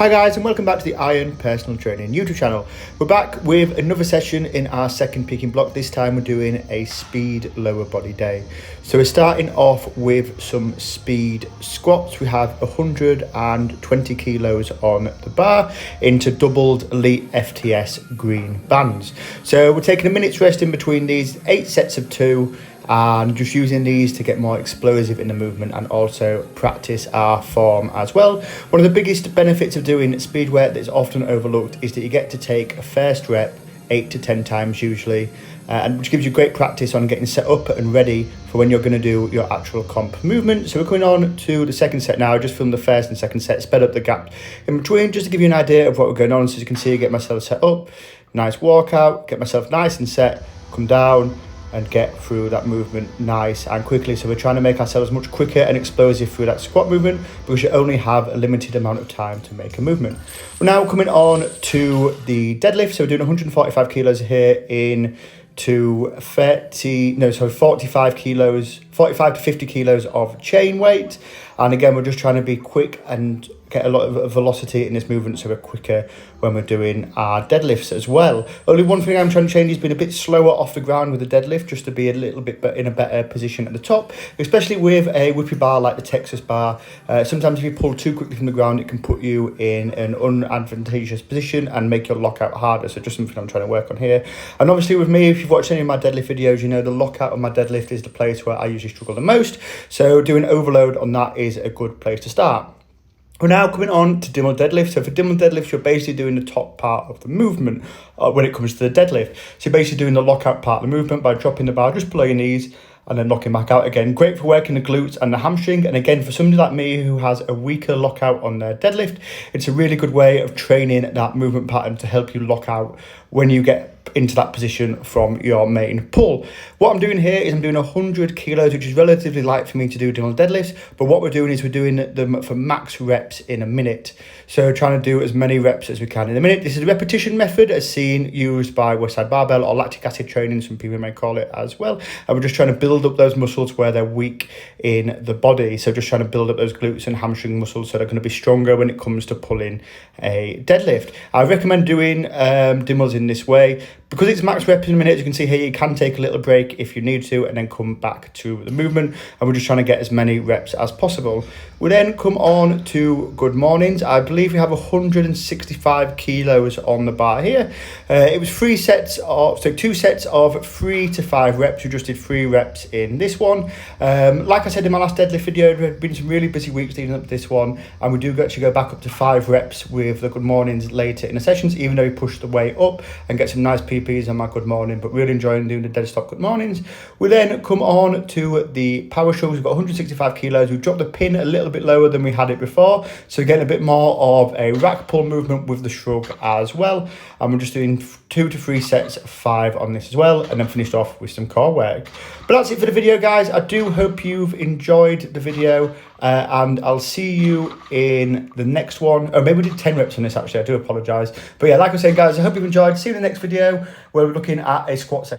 Hi guys, and welcome back to the Iron Personal Training YouTube channel. We're back with another session in our second peaking block. This time we're doing a speed lower body day. So we're starting off with some speed squats. We have 120 kilos on the bar into doubled elite FTS green bands. So we're taking a minute's rest in between these 8 sets of 2, and just using these to get more explosive in the movement and also practice our form as well. One of the biggest benefits of doing speed work that is often overlooked is that you get to take a first rep 8 to 10 times usually, and which gives you great practice on getting set up and ready for when you're going to do your actual comp movement. So we're coming on to the second set now. I just filmed the first and second set, sped up the gap in between just to give you an idea of what we're going on. So as you can see, get myself set up, nice walkout, get myself nice and set, come down and get through that movement nice and quickly. So we're trying to make ourselves much quicker and explosive through that squat movement because you only have a limited amount of time to make a movement. We're now coming on to the deadlift. So we're doing 145 kilos here in to 45 to 50 kilos of chain weight. And again, we're just trying to be quick and get a lot of velocity in this movement so we're quicker when we're doing our deadlifts as well. Only one thing I'm trying to change is being a bit slower off the ground with the deadlift, just to be a little bit in a better position at the top, especially with a whippy bar like the Texas bar. Sometimes if you pull too quickly from the ground, it can put you in an unadvantageous position and make your lockout harder. So just something I'm trying to work on here. And obviously with me, if you've watched any of my deadlift videos, you know the lockout on my deadlift is the place where I usually struggle the most. So doing overload on that is a good place to start. We're now coming on to Dimmel deadlift. So for Dimmel deadlift, you're basically doing the top part of the movement when it comes to the deadlift. So you're basically doing the lockout part of the movement by dropping the bar just below your knees and then locking back out again. Great for working the glutes and the hamstring. And again, for somebody like me who has a weaker lockout on their deadlift, it's a really good way of training that movement pattern to help you lock out when you get into that position from your main pull. What I'm doing here is I'm doing 100 kilos, which is relatively light for me to do Dimmel deadlifts, but what we're doing is we're doing them for max reps in a minute. So trying to do as many reps as we can in a minute. This is a repetition method as seen used by Westside Barbell or lactic acid training, some people may call it as well. And we're just trying to build up those muscles where they're weak in the body. So just trying to build up those glutes and hamstring muscles so they're going to be stronger when it comes to pulling a deadlift. I recommend doing Dimmels in this way. Because it's max reps in a minute, as you can see here, you can take a little break if you need to and then come back to the movement. And we're just trying to get as many reps as possible. We then come on to good mornings. I believe we have 165 kilos on the bar here. It was 2 sets of 3 to 5 reps. We just did 3 reps in this one. Like I said in my last deadlift video, there have been some really busy weeks leading up to this one. And we do actually go back up to 5 reps with the good mornings later in the sessions, even though we push the weight up and get some nice PPs on my good morning, but really enjoying doing the dead stock good mornings. We then come on to the power shrugs. We've got 165 kilos. We've dropped the pin a little bit lower than we had it before, so we're getting a bit more of a rack pull movement with the shrug as well. And we're just doing 2 to 3 sets of 5 on this as well, and then finished off with some core work. But that's it for the video, guys. I do hope you've enjoyed the video, and I'll see you in the next one. Or maybe we did 10 reps on this actually, I do apologise. But yeah, like I said, guys, I hope you've enjoyed. See you in the next video where we're looking at a squat session.